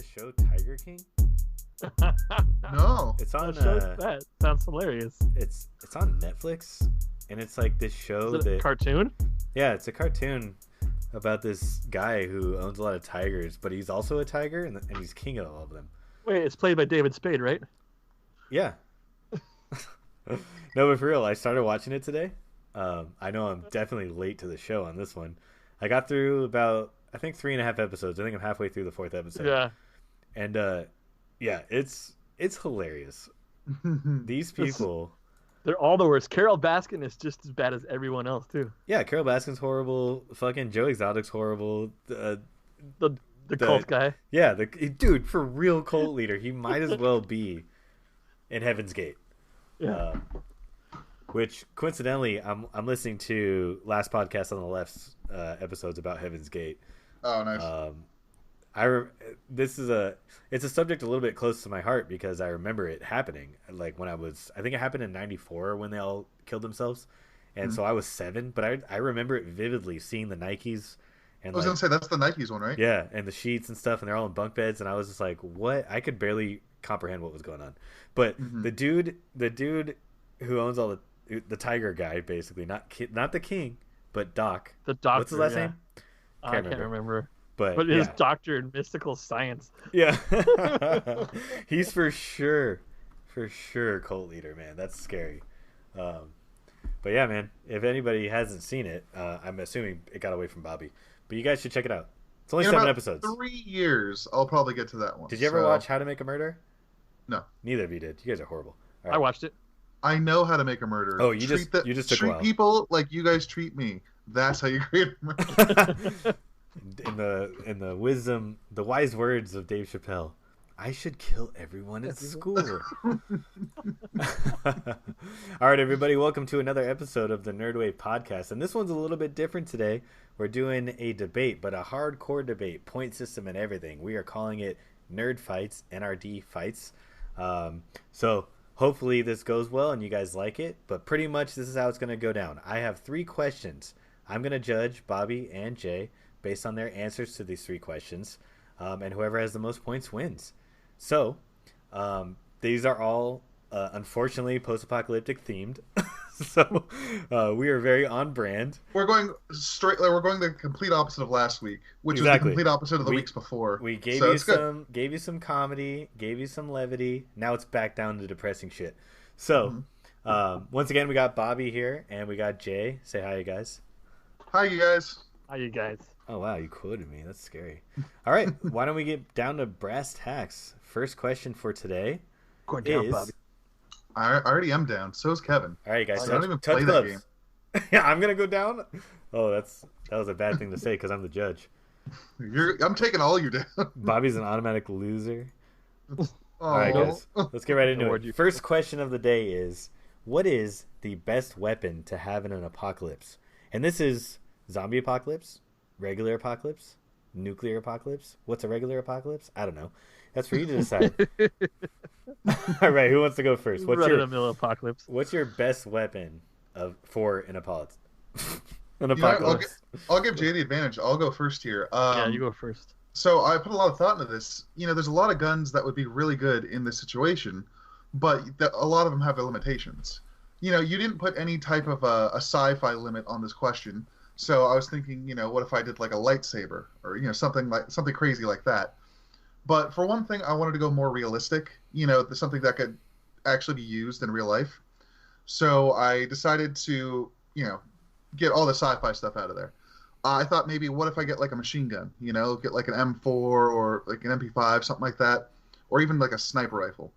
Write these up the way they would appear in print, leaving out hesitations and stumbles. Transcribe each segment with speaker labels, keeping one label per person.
Speaker 1: show Tiger King?
Speaker 2: No.
Speaker 1: It's on.
Speaker 3: That sounds hilarious.
Speaker 1: It's on Netflix, and it's like this show
Speaker 3: Is it a cartoon?
Speaker 1: Yeah, it's a cartoon about this guy who owns a lot of tigers, but he's also a tiger, and he's king of all of them.
Speaker 3: Wait, it's played by David Spade, right?
Speaker 1: Yeah. No, but for real, I started watching it today. I know I'm definitely late to the show on this one. I got through about, I think, 3.5 episodes. I think I'm halfway through the 4th episode.
Speaker 3: Yeah.
Speaker 1: And yeah, it's hilarious. These people,
Speaker 3: they're all the worst. Carol Baskin is just as bad as everyone else too.
Speaker 1: yeah, Carol Baskin's horrible. Fucking Joe Exotic's horrible.
Speaker 3: The cult guy.
Speaker 1: Yeah, dude, for real cult leader, he might as well be in Heaven's Gate.
Speaker 3: Yeah.
Speaker 1: Which coincidentally, I'm listening to Last Podcast on the Left's episodes about Heaven's Gate.
Speaker 2: Oh, nice.
Speaker 1: It's a subject a little bit close to my heart because I remember it happening. Like when I think it happened in '94 when they all killed themselves, and so I was 7. But I remember it vividly, seeing the Nikes. And
Speaker 2: I was gonna say that's the Nikes one, right?
Speaker 1: Yeah, and the sheets and stuff, and they're all in bunk beds, and I was just like, "What?" I could barely comprehend what was going on. But the dude who owns all the tiger guy, basically, not the king, but Doc.
Speaker 3: The doctor.
Speaker 1: What's his last name?
Speaker 3: I can't remember.
Speaker 1: But
Speaker 3: it is doctor in mystical science.
Speaker 1: Yeah. He's for sure cult leader, man. That's scary. But yeah, man, if anybody hasn't seen it, I'm assuming it got away from Bobby. But you guys should check it out. It's only 7 episodes.
Speaker 2: 3 years, I'll probably get to that one.
Speaker 1: Did you ever watch How to Make a Murder?
Speaker 2: No.
Speaker 1: Neither of you did. You guys are horrible.
Speaker 3: Right. I watched it.
Speaker 2: I know how to make a murder.
Speaker 1: Oh, you just took a while.
Speaker 2: Treat people like you guys treat me. That's how you create a murder.
Speaker 1: in the wisdom, the wise words of Dave Chappelle, I should kill everyone at school. All right, everybody, welcome to another episode of the NRDWave podcast. And this one's a little bit different today. We're doing a debate, but a hardcore debate, point system and everything. We are calling it NRDFights, NRDFights. So hopefully this goes well and you guys like it. But pretty much this is how it's going to go down. I have 3 questions. I'm going to judge Bobby and Jay based on their answers to these 3 questions. And whoever has the most points wins. So, these are all, unfortunately, post-apocalyptic themed. So, we are very on brand.
Speaker 2: We're going the complete opposite of last week, which was the complete opposite of the weeks before.
Speaker 1: We gave you some comedy, gave you some levity. Now it's back down to depressing shit. So, once again, we got Bobby here, and we got Jay. Say hi, you guys.
Speaker 2: Hi, you guys.
Speaker 3: Hi, you guys.
Speaker 1: Oh, wow, you quoted me. That's scary. All right, why don't we get down to brass tacks? First question for today
Speaker 3: down,
Speaker 1: is...
Speaker 3: Bobby.
Speaker 2: I already am down. So is Kevin.
Speaker 1: All right, guys.
Speaker 2: I don't even play that game.
Speaker 1: Yeah, I'm going to go down? Oh, that was a bad thing to say because I'm the judge.
Speaker 2: I'm taking all you down.
Speaker 1: Bobby's an automatic loser.
Speaker 2: Oh.
Speaker 1: All right, guys. Let's get right into it. First question of the day is, what is the best weapon to have in an apocalypse? And this is zombie apocalypse, regular apocalypse, nuclear apocalypse. What's a regular apocalypse? I don't know. That's for you to decide. All right, who wants to go first?
Speaker 3: Run-of-the-mill apocalypse.
Speaker 1: What's your best weapon for an apocalypse?
Speaker 2: I'll give Jay the advantage. I'll go first here.
Speaker 3: Yeah, you go first.
Speaker 2: So I put a lot of thought into this. There's a lot of guns that would be really good in this situation, but a lot of them have their limitations. You didn't put any type of a sci-fi limit on this question. So I was thinking, what if I did like a lightsaber or, something crazy like that. But for one thing, I wanted to go more realistic, something that could actually be used in real life. So I decided to, get all the sci-fi stuff out of there. I thought maybe what if I get like a machine gun, get like an M4 or like an MP5, something like that, or even like a sniper rifle.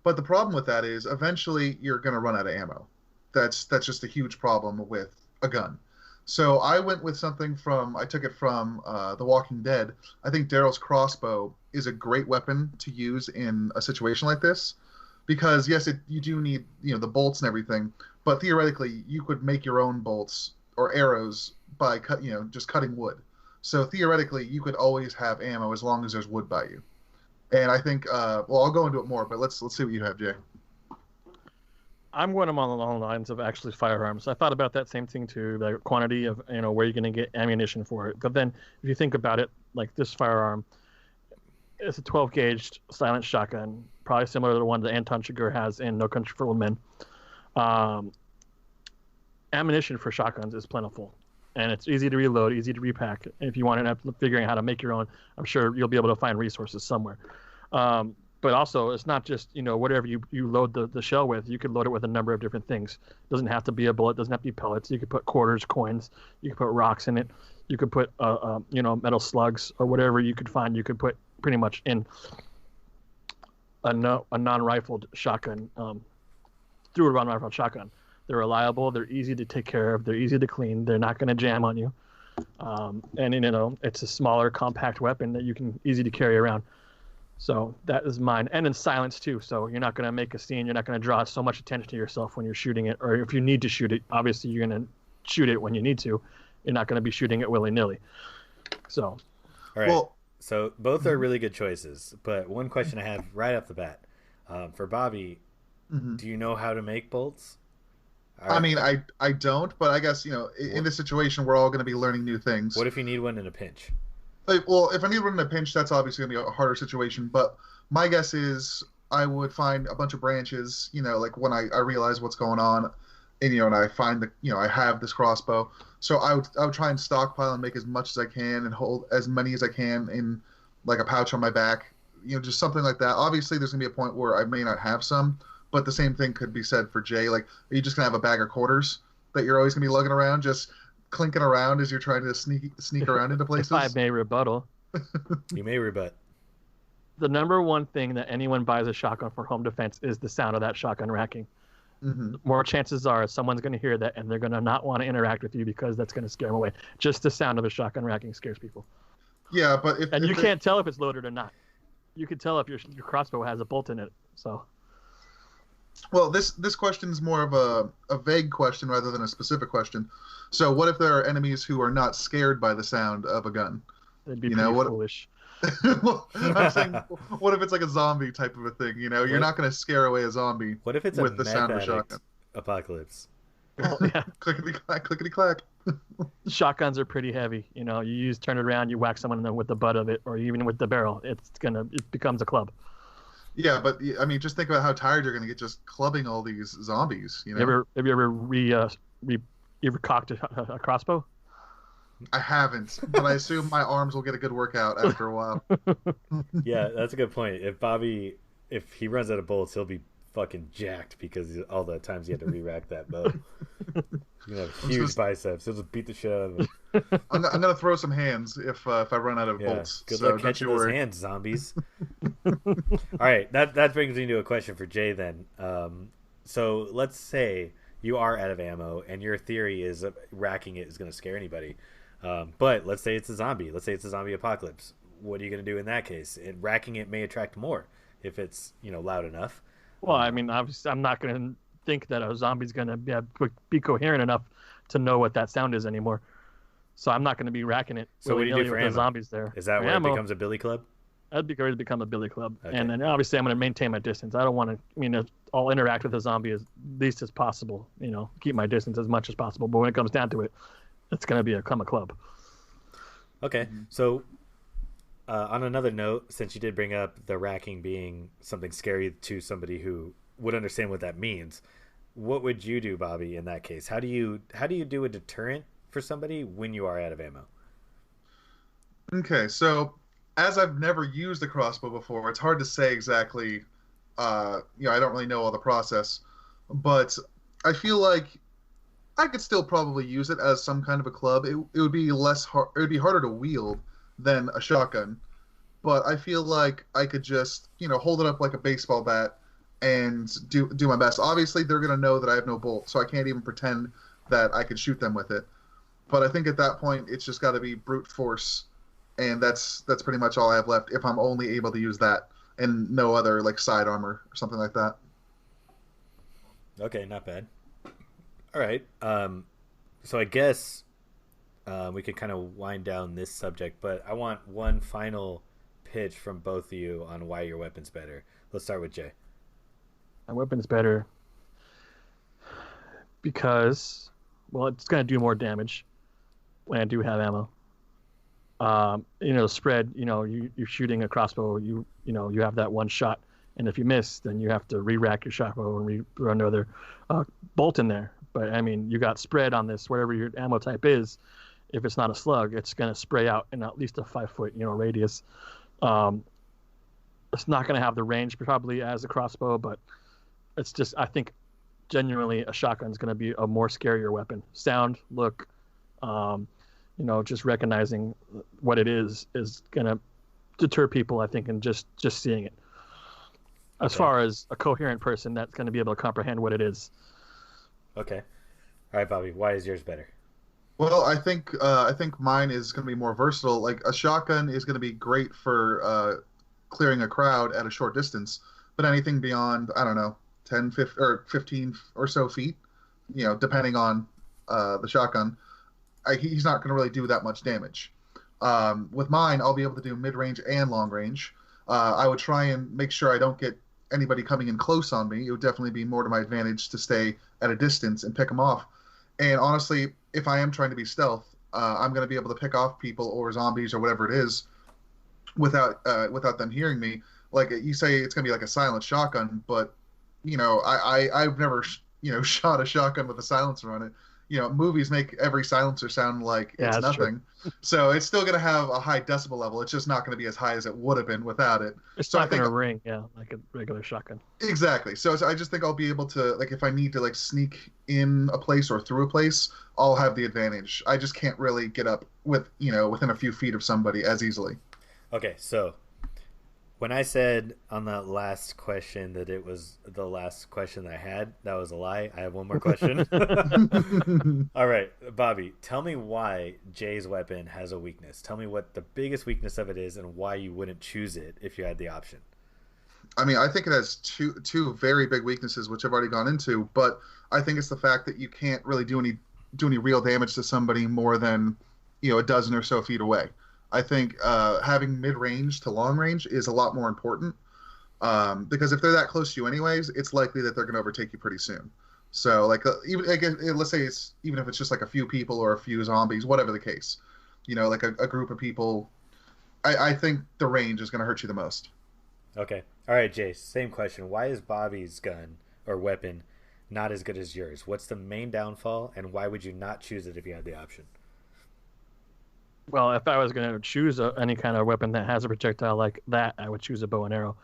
Speaker 2: But the problem with that is eventually you're going to run out of ammo. That's just a huge problem with a gun. So I went with something I took it from The Walking Dead. I think Daryl's crossbow is a great weapon to use in a situation like this. Because, yes, you do need, the bolts and everything. But theoretically, you could make your own bolts or arrows by just cutting wood. So theoretically, you could always have ammo as long as there's wood by you. And I think, I'll go into it more, but let's see what you have, Jay.
Speaker 3: I'm going along the lines of actually firearms. I thought about that same thing too, the quantity of, where you're going to get ammunition for it. But then if you think about it, like this firearm, it's a 12 gauge silent shotgun, probably similar to the one that Anton Chigurh has in No Country for Old Men. Ammunition for shotguns is plentiful, and it's easy to reload, easy to repack. If you want to end up figuring out how to make your own, I'm sure you'll be able to find resources somewhere. But also, it's not just, whatever you load the shell with. You could load it with a number of different things. It doesn't have to be a bullet. It doesn't have to be pellets. You could put quarters, coins. You could put rocks in it. You could put, metal slugs or whatever you could find. You could put pretty much in a non-rifled shotgun, through a non-rifled shotgun. They're reliable. They're easy to take care of. They're easy to clean. They're not going to jam on you. And it's a smaller, compact weapon that you can easy to carry around. So that is mine. And in silence too. So you're not going to make a scene. You're not going to draw so much attention to yourself when you're shooting it. Or if you need to shoot it, obviously you're going to shoot it when you need to. You're not going to be shooting it willy-nilly. So.
Speaker 1: All right. Well, so both are really good choices. But one question I have right off the bat. For Bobby, do you know how to make bolts?
Speaker 2: I mean, I don't, but I guess, in this situation, we're all going to be learning new things.
Speaker 1: What if you need one in a pinch?
Speaker 2: Well, if I need one in a pinch, that's obviously going to be a harder situation. But my guess is I would find a bunch of branches, like when I realize what's going on, and, and I find I have this crossbow. So I would try and stockpile and make as much as I can and hold as many as I can in, like, a pouch on my back, just something like that. Obviously, there's going to be a point where I may not have some. But the same thing could be said for Jay. Like, are you just going to have a bag of quarters that you're always going to be lugging around, just clinking around as you're trying to sneak around into places?
Speaker 3: If I may rebuttal.
Speaker 1: You may rebut.
Speaker 3: The number one thing that anyone buys a shotgun for home defense is the sound of that shotgun racking. Mm-hmm. More chances are someone's going to hear that, and they're going to not want to interact with you because that's going to scare them away. Just the sound of a shotgun racking scares people.
Speaker 2: Yeah, but
Speaker 3: you can't tell if it's loaded or not. You can tell if your crossbow has a bolt in it. So.
Speaker 2: Well, this question is more of a vague question rather than a specific question. So what if there are enemies who are not scared by the sound of a gun?
Speaker 3: That'd be pretty foolish.
Speaker 2: Well, I'm saying, what if it's like a zombie type of a thing? You're not going to scare away a zombie.
Speaker 1: What if it's with the sound of a shotgun? Apocalypse.
Speaker 3: Well, yeah.
Speaker 2: Clickety clack, clickety clack.
Speaker 3: Shotguns are pretty heavy. You turn it around, you whack someone with the butt of it, or even with the barrel. It becomes a club.
Speaker 2: Yeah, but I mean, just think about how tired you're going to get just clubbing all these zombies.
Speaker 3: Have you ever cocked a crossbow?
Speaker 2: I haven't, but I assume my arms will get a good workout after a while.
Speaker 1: Yeah, that's a good point. If he runs out of bullets, he'll be fucking jacked because all the times he had to re-rack that bow. He's gonna have huge biceps. He'll just beat the shit out of him.
Speaker 2: I'm gonna throw some hands if I run out of bolts.
Speaker 1: Good luck catching those hands, zombies. All right, that brings me to a question for Jay then. So let's say you are out of ammo, and your theory is racking it is going to scare anybody. But let's say it's a zombie. Let's say it's a zombie apocalypse. What are you going to do in that case? Racking it may attract more if it's loud enough.
Speaker 3: Well, I mean, obviously, I'm not going to think that a zombie's going to be coherent enough to know what that sound is anymore. So I'm not going to be racking it.
Speaker 1: So what do you do for ammo?
Speaker 3: The zombies there.
Speaker 1: Is that where it becomes a billy club?
Speaker 3: That'd be great to become a billy club. Okay. And then obviously I'm going to maintain my distance. I don't want to, I'll interact with the zombie as least as possible, keep my distance as much as possible. But when it comes down to it, it's going to become a club.
Speaker 1: Okay. So on another note, since you did bring up the racking being something scary to somebody who would understand what that means, what would you do, Bobby, in that case? How do you do a deterrent for somebody when you are out of ammo?
Speaker 2: Okay, so as I've never used a crossbow before, it's hard to say exactly. I don't really know all the process, but I feel like I could still probably use it as some kind of a club. It would be it would be harder to wield than a shotgun, but I feel like I could just hold it up like a baseball bat and do my best. Obviously, they're gonna know that I have no bolt, so I can't even pretend that I could shoot them with it. But I think at that point, it's just got to be brute force. And that's pretty much all I have left if I'm only able to use that and no other like side armor or something like that.
Speaker 1: Okay, not bad. All right. So I guess we could kind of wind down this subject, but I want one final pitch from both of you on why your weapon's better. Let's start with Jay.
Speaker 3: My weapon's better because, well, it's going to do more damage when I do have ammo. Spread. You're shooting a crossbow. You have that one shot, and if you miss, then you have to re-rack your shotbow and run another bolt in there. But I mean, you got spread on this. Whatever your ammo type is, if it's not a slug, it's gonna spray out in at least a 5-foot radius. It's not gonna have the range probably as a crossbow, but it's just, I think, genuinely a shotgun is going to be a more scarier weapon. Sound, look, just recognizing what it is going to deter people, I think, and just seeing it. As far as a coherent person that's going to be able to comprehend what it is.
Speaker 1: Okay. All right, Bobby, why is yours better?
Speaker 2: Well, I think mine is going to be more versatile. Like, a shotgun is going to be great for clearing a crowd at a short distance, but anything beyond, I don't know, 10, 15 or so feet, depending on the shotgun, he's not going to really do that much damage. With mine, I'll be able to do mid-range and long-range. I would try and make sure I don't get anybody coming in close on me. It would definitely be more to my advantage to stay at a distance and pick them off. And honestly, if I am trying to be stealth, I'm going to be able to pick off people or zombies or whatever it is without them hearing me. Like you say, it's going to be like a silent shotgun, but I've never, shot a shotgun with a silencer on it. Movies make every silencer sound like it's nothing. So it's still going to have a high decibel level. It's just not going to be as high as it would have been without it.
Speaker 3: It's not going to ring, like a regular shotgun.
Speaker 2: Exactly. So I just think I'll be able to, like, if I need to, like, sneak in a place or through a place, I'll have the advantage. I just can't really get up within a few feet of somebody as easily.
Speaker 1: Okay, so when I said on that last question that it was the last question I had, that was a lie. I have one more question. All right, Bobby, tell me why Jay's weapon has a weakness. Tell me what the biggest weakness of it is and why you wouldn't choose it if you had the option.
Speaker 2: I mean, I think it has two very big weaknesses, which I've already gone into, but I think it's the fact that you can't really do any real damage to somebody more than, a dozen or so feet away. I think having mid-range to long-range is a lot more important because if they're that close to you anyways, it's likely that they're going to overtake you pretty soon. So, like, let's say even if it's just like a few people or a few zombies, whatever the case, like a group of people, I think the range is going to hurt you the most.
Speaker 1: Okay. All right, Jay, same question. Why is Bobby's gun or weapon not as good as yours? What's the main downfall, and why would you not choose it if you had the option?
Speaker 3: Well, if I was going to choose any kind of weapon that has a projectile like that, I would choose a bow and arrow.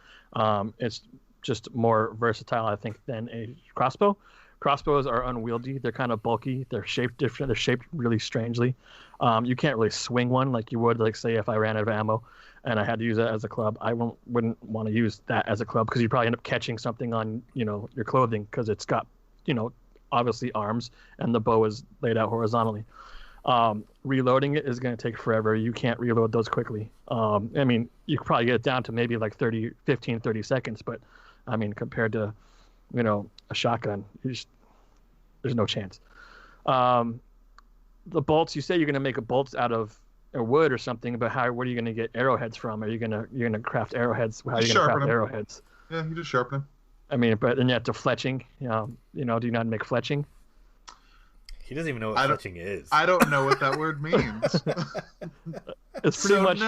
Speaker 3: It's just more versatile, I think, than a crossbow. Crossbows are unwieldy. They're kind of bulky. They're shaped different. They're shaped really strangely. You can't really swing one like you would, like, say, if I ran out of ammo and I had to use it as a club. I wouldn't want to use that as a club because you'd probably end up catching something on, your clothing because it's got, obviously arms and the bow is laid out horizontally. Reloading it is going to take forever. You can't reload those quickly. I mean, you could probably get it down to maybe like 15, 30 seconds, but I mean, compared to, a shotgun, there's no chance. The bolts, you say you're going to make bolts out of wood or something, but where are you going to get arrowheads from? Are you going to craft arrowheads? How are you going to craft arrowheads?
Speaker 2: Yeah, you just sharpen them.
Speaker 3: I mean, but then you have to fletching. Do you not make fletching?
Speaker 1: He doesn't even know what fletching is.
Speaker 2: I don't know what that word means.
Speaker 3: It's pretty much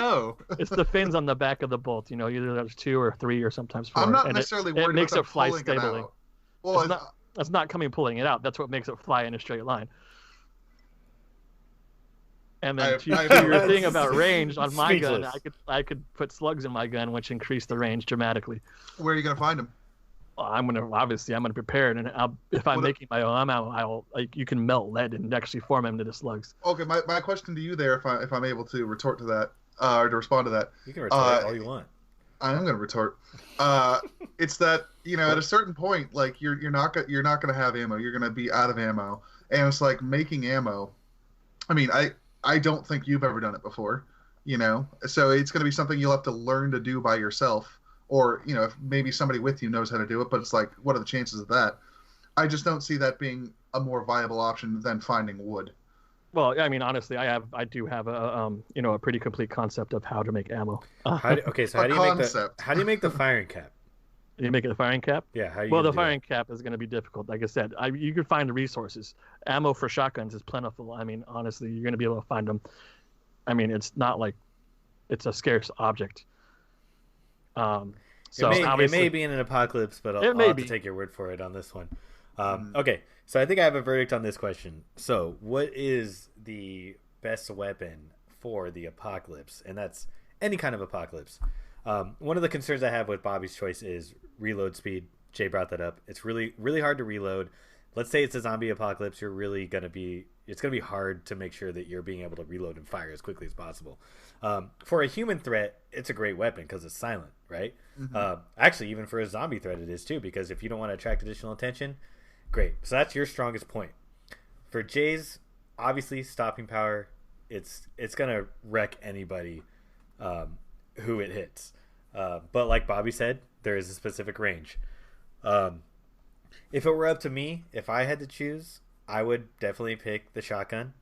Speaker 3: it's the fins on the back of the bolt. Either there's 2 or 3 or sometimes 4.
Speaker 2: I'm not necessarily worried
Speaker 3: it makes
Speaker 2: about
Speaker 3: it fly stably.
Speaker 2: Well,
Speaker 3: that's not coming pulling it out. That's what makes it fly in a straight line. And then to your thing about range on my gun, I could put slugs in my gun, which increase the range dramatically.
Speaker 2: Where are you gonna find them?
Speaker 3: I'm gonna prepare it, and if I'm making my own ammo, you can melt lead and actually form them into the slugs.
Speaker 2: Okay, my question to you there, if I'm able to retort to that or to respond to that,
Speaker 1: you can retort all you want.
Speaker 2: I am gonna retort. It's that at a certain point, like you're not gonna have ammo. You're gonna be out of ammo, and it's like making ammo. I mean, I don't think you've ever done it before, so it's gonna be something you'll have to learn to do by yourself. Or, if maybe somebody with you knows how to do it, but it's like, what are the chances of that? I just don't see that being a more viable option than finding wood.
Speaker 3: Well, I mean, honestly, I do have a pretty complete concept of how to make ammo.
Speaker 1: How do you make the firing cap?
Speaker 3: You make it the firing cap?
Speaker 1: Yeah.
Speaker 3: The firing cap is going to be difficult. Like I said, you can find the resources. Ammo for shotguns is plentiful. I mean, honestly, you're going to be able to find them. I mean, it's not like it's a scarce object. So
Speaker 1: it may be in an apocalypse, but I'll have to take your word for it on this one. Okay, so I think I have a verdict on this question. So, what is the best weapon for the apocalypse? And that's any kind of apocalypse. One of the concerns I have with Bobby's choice is reload speed. Jay brought that up. It's really, really hard to reload. Let's say it's a zombie apocalypse. It's going to be hard to make sure that you're being able to reload and fire as quickly as possible. For a human threat, it's a great weapon because it's silent, right? Mm-hmm. Actually, even for a zombie threat, it is too, because if you don't want to attract additional attention, great. So that's your strongest point. For Jay's, obviously, stopping power, it's going to wreck anybody who it hits. But like Bobby said, there is a specific range. If it were up to me, if I had to choose, I would definitely pick the shotgun.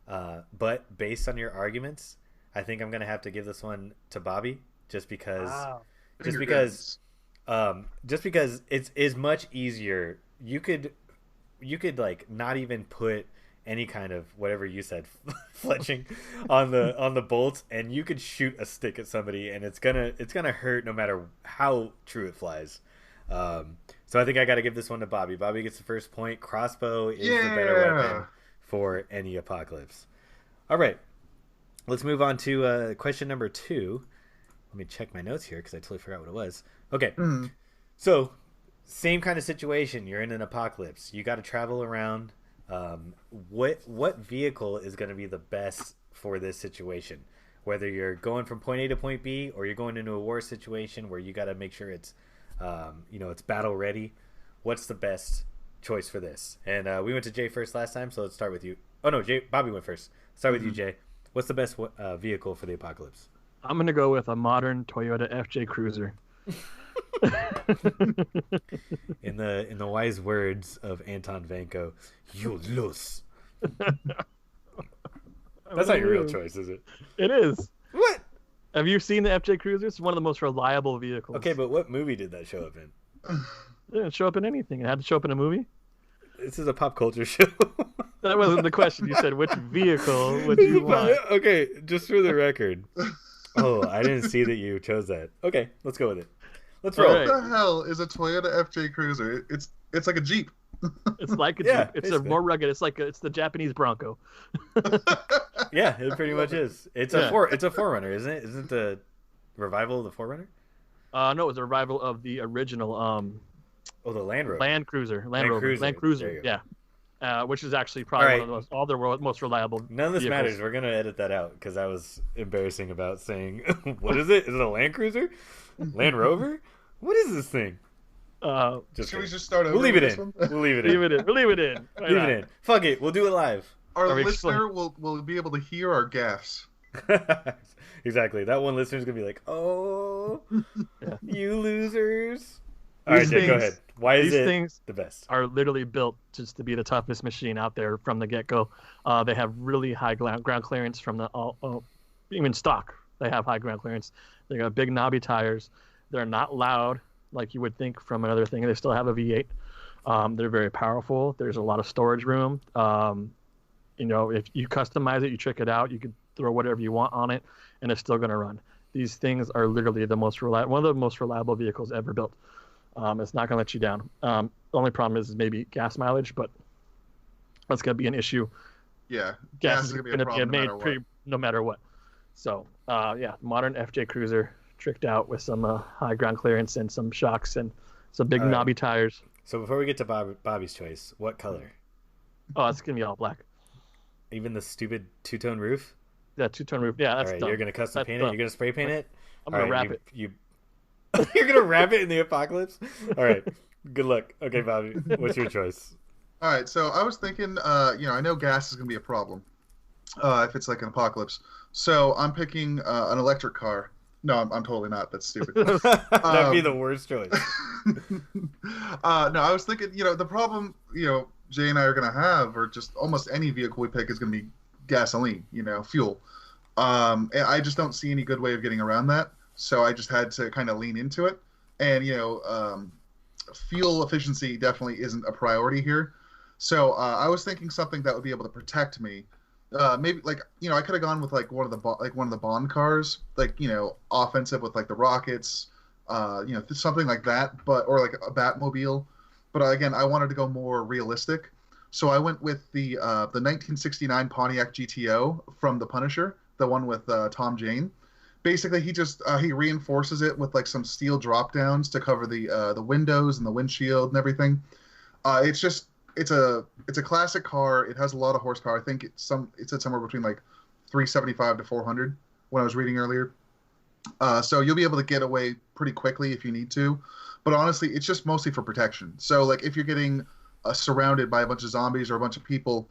Speaker 1: But based on your arguments, I think I'm going to have to give this one to Bobby just because it's much easier. You could like not even put any kind of whatever you said fletching on the bolts, and you could shoot a stick at somebody and it's gonna hurt no matter how true it flies. So I think I got to give this one to Bobby. Bobby gets the first point. Crossbow is the better weapon for any apocalypse. All right, let's move on to question number 2. Let me check my notes here because I totally forgot what it was. Okay, So same kind of situation. You're in an apocalypse. You got to travel around. What vehicle is going to be the best for this situation? Whether you're going from point A to point B, or you're going into a war situation where you got to make sure it's it's battle ready. What's the best choice for this? And we went to Jay first last time, so let's start with you. Oh no, Bobby went first. Start with you, Jay. What's the best vehicle for the apocalypse?
Speaker 3: I'm gonna go with a modern Toyota FJ Cruiser.
Speaker 1: In the wise words of Anton Vanko, you lose. That's not your real choice, is it?
Speaker 3: It is.
Speaker 1: What?
Speaker 3: Have you seen the FJ Cruiser? It's one of the most reliable vehicles.
Speaker 1: Okay, but what movie did that show up in?
Speaker 3: It didn't show up in anything. It had to show up in a movie.
Speaker 1: This is a pop culture show.
Speaker 3: That wasn't the question. You said which vehicle would you want?
Speaker 1: Okay, just for the record. Oh, I didn't see that you chose that. Okay, let's go with it. Let's roll.
Speaker 2: What the hell is a Toyota FJ Cruiser? It's like a Jeep.
Speaker 3: It's like a Jeep. It's a more rugged. It's the Japanese Bronco.
Speaker 1: Yeah, it pretty much is. It's a Forerunner, isn't it? Isn't the revival of the Forerunner?
Speaker 3: No, it was a revival of the original.
Speaker 1: The Land Rover.
Speaker 3: Land Cruiser. Yeah. Which is actually probably one of the most reliable.
Speaker 1: None of this
Speaker 3: vehicles.
Speaker 1: matters. We're gonna edit that out because I was embarrassing about saying, "What is it? Is it a Land Cruiser? Land Rover? What is this thing?"
Speaker 2: Should we just start over?
Speaker 1: We'll leave it in. We'll leave it in.
Speaker 3: We'll leave it in.
Speaker 1: Leave it in. Fuck it. We'll do it live.
Speaker 2: Our listener will be able to hear our gaffes.
Speaker 1: Exactly. That one listener's gonna be like, "Oh, you losers." All right, Jay, go ahead. Why is it the best?
Speaker 3: Are literally built just to be the toughest machine out there from the get-go. They have really high ground clearance from the even stock. They have high ground clearance. They got big knobby tires. They're not loud like you would think from another thing. They still have a V8. They're very powerful. There's a lot of storage room. If you customize it, you trick it out, you can throw whatever you want on it, and it's still going to run. These things are literally one of the most reliable vehicles ever built. It's not going to let you down. The only problem is maybe gas mileage, but that's going to be an issue.
Speaker 2: Yeah,
Speaker 3: gas is going to be made no matter what. So, modern FJ Cruiser tricked out with some high ground clearance and some shocks and some big knobby tires.
Speaker 1: So before we get to Bobby's choice, what color?
Speaker 3: Oh, it's going to be all black.
Speaker 1: Even the stupid two-tone roof?
Speaker 3: Yeah, two-tone roof. Yeah, that's
Speaker 1: all right,
Speaker 3: dumb.
Speaker 1: You're going to custom paint it? You're going to spray paint it?
Speaker 3: I'm going to wrap it.
Speaker 1: You're going to wrap it in the apocalypse? All right. Good luck. Okay, Bobby, what's your choice?
Speaker 2: All right, so I was thinking, I know gas is going to be a problem if it's like an apocalypse. So I'm picking an electric car. No, I'm totally not. That's stupid.
Speaker 1: That'd be the worst choice.
Speaker 2: No, I was thinking, the problem, Jay and I are going to have, or just almost any vehicle we pick is going to be gasoline, fuel. And I just don't see any good way of getting around that. So I just had to kind of lean into it. And, fuel efficiency definitely isn't a priority here. So I was thinking something that would be able to protect me Maybe like I could have gone with like one of the Bond cars, like offensive with like the rockets, something like that, but or like a Batmobile. But again, I wanted to go more realistic, so I went with the 1969 Pontiac GTO from The Punisher, the one with Tom Jane. Basically, he reinforces it with like some steel drop downs to cover the windows and the windshield and everything. It's just it's a classic car. It has a lot of horsepower. I think it said somewhere between like 375 to 400 when I was reading earlier. So you'll be able to get away pretty quickly if you need to. But honestly, it's just mostly for protection. So like if you're getting surrounded by a bunch of zombies or a bunch of people,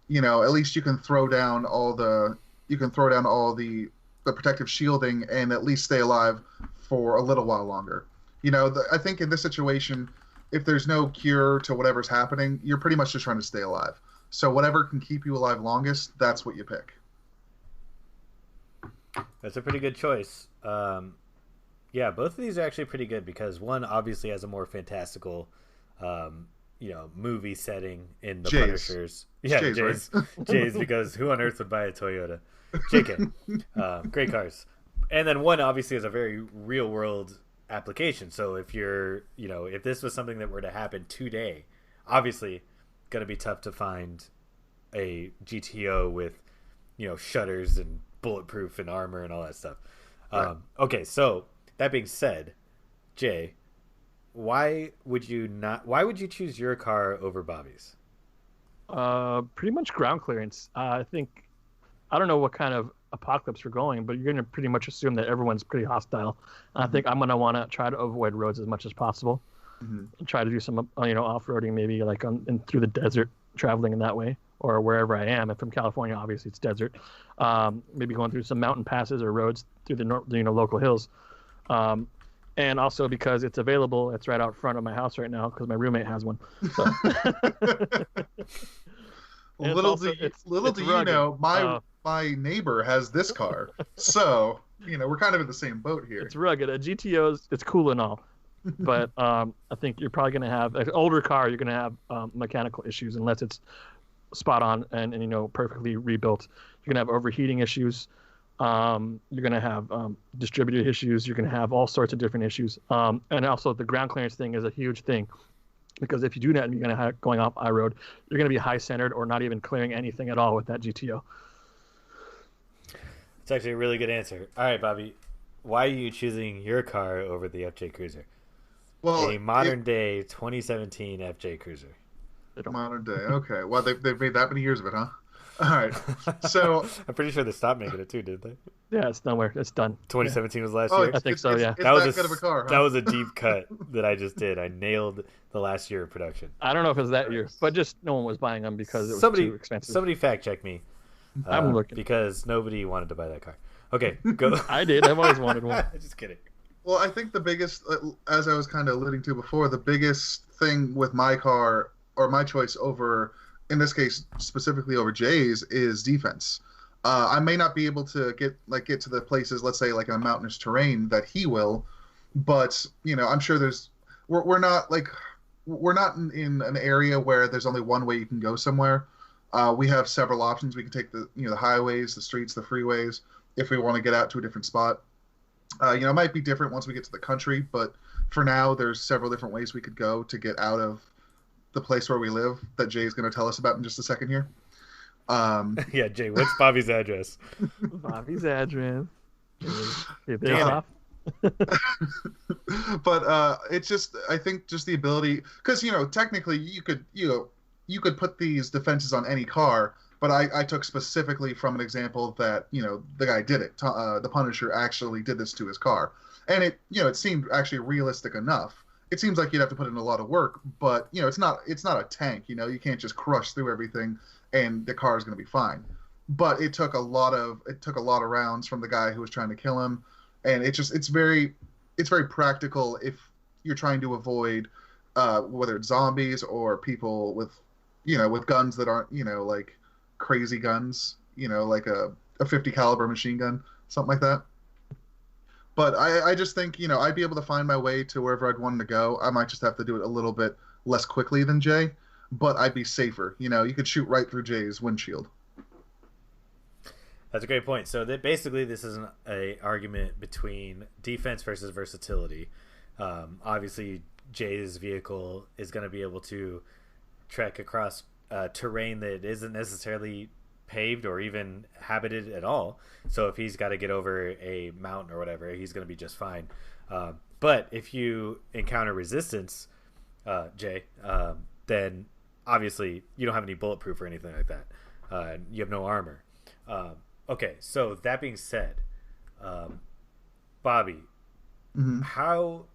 Speaker 2: at least you can throw down all the protective shielding and at least stay alive for a little while longer. I think in this situation, if there's no cure to whatever's happening, you're pretty much just trying to stay alive. So whatever can keep you alive longest, that's what you pick.
Speaker 1: That's a pretty good choice. Yeah, both of these are actually pretty good because one obviously has a more fantastical, movie setting in the Punishers. Yeah, Jays, right? Jays, because who on earth would buy a Toyota? JK. Great cars. And then one obviously has a very real world application. So if if this was something that were to happen today, obviously going to be tough to find a GTO with, shutters and bulletproof and armor and all that stuff. Right. Okay, so that being said, Jay, why would you choose your car over Bobby's?
Speaker 3: Pretty much ground clearance. I don't know what kind of apocalypse we're going, but you're going to pretty much assume that everyone's pretty hostile. And I think I'm going to want to try to avoid roads as much as possible. And try to do some, off-roading, maybe like through the desert, traveling in that way, or wherever I am. If I'm California, obviously it's desert. Maybe going through some mountain passes or roads through the local hills. And also because it's available, it's right out front of my house right now because my roommate has one. So.
Speaker 2: Little do you know, my neighbor has this car, so we're kind of in the same boat here.
Speaker 3: It's rugged. A GTO it's cool and all, but I think you're probably going to have an older car. You're going to have mechanical issues unless it's spot on and perfectly rebuilt. You're going to have overheating issues. You're going to have distributed issues. You're going to have all sorts of different issues. And also the ground clearance thing is a huge thing. Because if you do that and you're going to have going off iRoad, you're going to be high-centered or not even clearing anything at all with that GTO.
Speaker 1: It's actually a really good answer. All right, Bobby, why are you choosing your car over the FJ Cruiser? Well, a modern-day 2017 FJ Cruiser.
Speaker 2: Modern day, okay. Well, they've made that many years of it, huh? All right. So
Speaker 1: I'm pretty sure they stopped making it too, didn't they?
Speaker 3: Yeah, it's nowhere. It's done.
Speaker 1: 2017 was last year.
Speaker 3: I think so. Yeah.
Speaker 2: That was good of a car. Huh?
Speaker 1: That was a deep cut that I just did. I nailed the last year of production.
Speaker 3: I don't know if it was that year, but just no one was buying them because it was too expensive.
Speaker 1: Somebody fact check me.
Speaker 3: I'm looking
Speaker 1: because nobody wanted to buy that car. Okay, go.
Speaker 3: I did. I've always wanted one.
Speaker 1: Just kidding.
Speaker 2: Well, I think the biggest, as I was kind of alluding to before, the biggest thing with my car or my choice over, in this case specifically over Jay's, is defense. I may not be able to get to the places, let's say like in a mountainous terrain that he will, but I'm sure we're not in an area where there's only one way you can go somewhere. We have several options. We can take the highways, the streets, the freeways if we want to get out to a different spot. It might be different once we get to the country, but for now there's several different ways we could go to get out of the place where we live that Jay's going to tell us about in just a second here.
Speaker 1: Yeah, Jay, what's Bobby's address?
Speaker 3: Bobby's address.
Speaker 2: But it's just, I think just the ability, because technically you could put these defenses on any car, but I took specifically from an example that the guy did it. The Punisher actually did this to his car, and it seemed actually realistic enough. It seems like you'd have to put in a lot of work, but it's not a tank. You can't just crush through everything and the car is going to be fine. But it took a lot of rounds from the guy who was trying to kill him, and it's very practical if you're trying to avoid whether it's zombies or people with guns that aren't like crazy guns, like a 50 caliber machine gun, something like that. But I just think, I'd be able to find my way to wherever I'd want to go. I might just have to do it a little bit less quickly than Jay, but I'd be safer. You could shoot right through Jay's windshield.
Speaker 1: That's a great point. So that basically this is a argument between defense versus versatility. Obviously, Jay's vehicle is going to be able to trek across terrain that isn't necessarily paved or even habited at all. So if he's got to get over a mountain or whatever, he's going to be just fine. But if you encounter resistance, Jay, then obviously you don't have any bulletproof or anything like that. You have no armor. Okay, so that being said, Bobby, how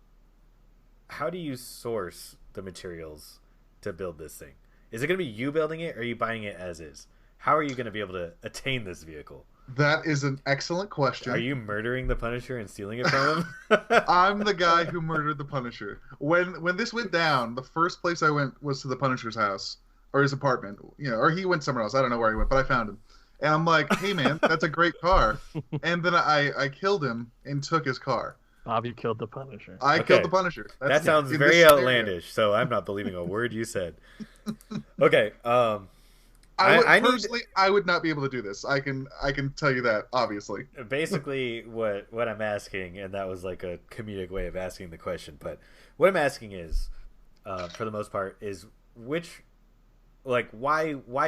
Speaker 1: do you source the materials to build this thing? Is it going to be you building it, or are you buying it as is? How are you going to be able to attain this vehicle?
Speaker 2: That is an excellent question.
Speaker 1: Are you murdering the Punisher and stealing it from him?
Speaker 2: I'm the guy who murdered the Punisher. When this went down, the first place I went was to the Punisher's house or his apartment, or he went somewhere else. I don't know where he went, but I found him. And I'm like, hey, man, that's a great car. And then I killed him and took his car.
Speaker 3: Bobby killed the Punisher.
Speaker 2: I killed the Punisher.
Speaker 1: That sounds very outlandish, so I'm not believing a word you said. Okay.
Speaker 2: I would not be able to do this. I can tell you that, obviously.
Speaker 1: Basically, what I'm asking, and that was like a comedic way of asking the question, but what I'm asking is, for the most part, is why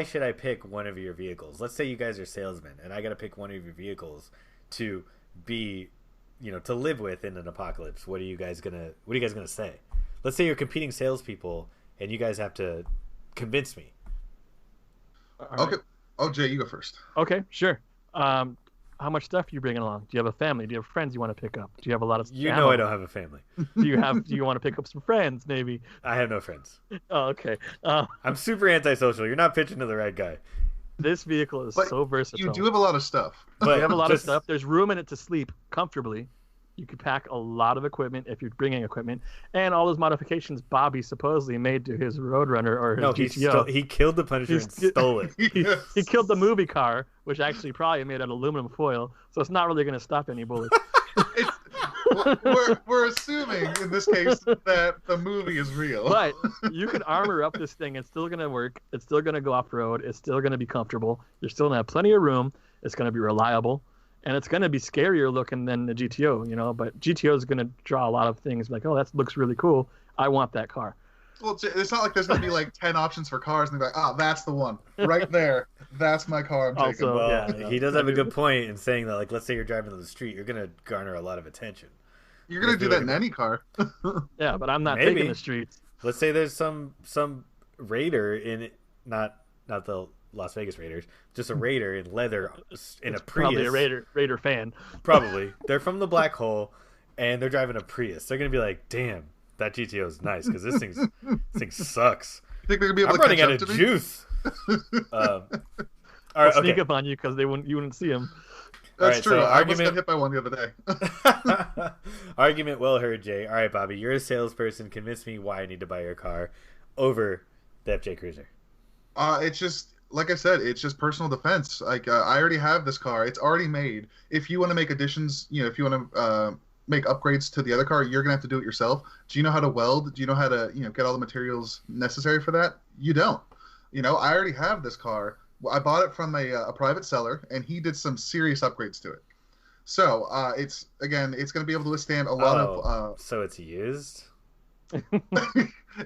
Speaker 1: should I pick one of your vehicles? Let's say you guys are salesmen, and I got to pick one of your vehicles to be, to live with in an apocalypse. What are you guys gonna say? Let's say you're competing salespeople, and you guys have to convince me.
Speaker 2: Okay. Oh, Jay, you go first.
Speaker 3: Okay, sure. How much stuff are you bringing along? Do you have a family? Do you have friends you want to pick up? Do you have a lot of?
Speaker 1: I don't have a family.
Speaker 3: Do you want to pick up some friends? Maybe.
Speaker 1: I have no friends.
Speaker 3: Oh, okay.
Speaker 1: I'm super antisocial. You're not pitching to the right guy.
Speaker 3: This vehicle is so versatile.
Speaker 2: You do have a lot of stuff.
Speaker 3: But you have a lot of stuff. There's room in it to sleep comfortably. You could pack a lot of equipment if you're bringing equipment, and all those modifications Bobby supposedly made to his Roadrunner or his GTO.
Speaker 1: He killed the Punisher and stole it.
Speaker 3: He killed the movie car, which actually probably made out of aluminum foil, so it's not really going to stop any bullets.
Speaker 2: We're assuming in this case that the movie is real.
Speaker 3: But you can armor up this thing. It's still going to work. It's still going to go off road. It's still going to be comfortable. You're still going to have plenty of room. It's going to be reliable. And it's going to be scarier looking than the GTO, but GTO is going to draw a lot of things like, oh, that looks really cool. I want that car.
Speaker 2: Well, it's not like there's going to be like 10 options for cars and they're like, oh, that's the one right there. That's my car I'm taking.
Speaker 3: Also,
Speaker 1: well, he does have a good point in saying that, like, let's say you're driving on the street, you're going to garner a lot of attention.
Speaker 2: You're going to do that in any car.
Speaker 3: Yeah, but I'm not taking the streets.
Speaker 1: Let's say there's some raider in not the Las Vegas Raiders, just a raider in leather in a Prius.
Speaker 3: Probably a Raider fan.
Speaker 1: Probably. They're from the black hole, and they're driving a Prius. They're going to be like, damn, that GTO is nice, because this thing sucks.
Speaker 2: You think they're going to be able
Speaker 1: I'm
Speaker 2: to
Speaker 1: running
Speaker 2: catch
Speaker 1: out
Speaker 2: up
Speaker 1: of
Speaker 2: to me?
Speaker 1: juice. All
Speaker 3: right, sneak up on you because you wouldn't see them.
Speaker 2: That's true.
Speaker 1: So
Speaker 2: I almost got hit by one the other day.
Speaker 1: Argument well heard, Jay. All right, Bobby, you're a salesperson. Convince me why I need to buy your car over the FJ Cruiser.
Speaker 2: It's just, like I said, it's just personal defense. Like, I already have this car. It's already made. If you want to make additions, if you want to make upgrades to the other car, you're going to have to do it yourself. Do you know how to weld? Do you know how to, get all the materials necessary for that? You don't. I already have this car. I bought it from a private seller, and he did some serious upgrades to it. So, it's going to be able to withstand a lot of...
Speaker 1: So it's used?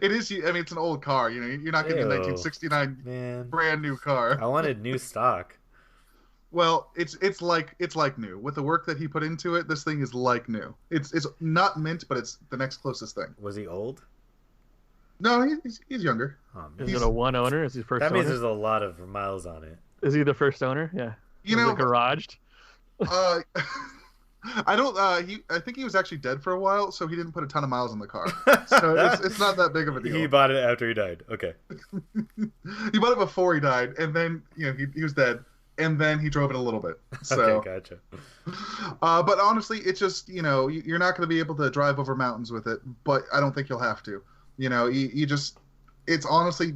Speaker 2: It is. I mean, it's an old car. You're not getting a 1969 brand new car.
Speaker 1: I wanted new stock.
Speaker 2: Well, it's like new. With the work that he put into it, this thing is like new. It's not mint, but it's the next closest thing.
Speaker 1: Was he old?
Speaker 2: No, he's younger.
Speaker 3: Oh, is it a one owner? Is he first owner?
Speaker 1: That means there's a lot of miles on it.
Speaker 3: Is he the first owner? Yeah. Garaged.
Speaker 2: I don't. I think he was actually dead for a while, so he didn't put a ton of miles on the car. So it's not that big of a deal.
Speaker 1: He bought it after he died. Okay.
Speaker 2: He bought it before he died, and then he was dead, and then he drove it a little bit. So.
Speaker 1: Okay, gotcha.
Speaker 2: But honestly, it's just you're not going to be able to drive over mountains with it, but I don't think you'll have to. You just it's honestly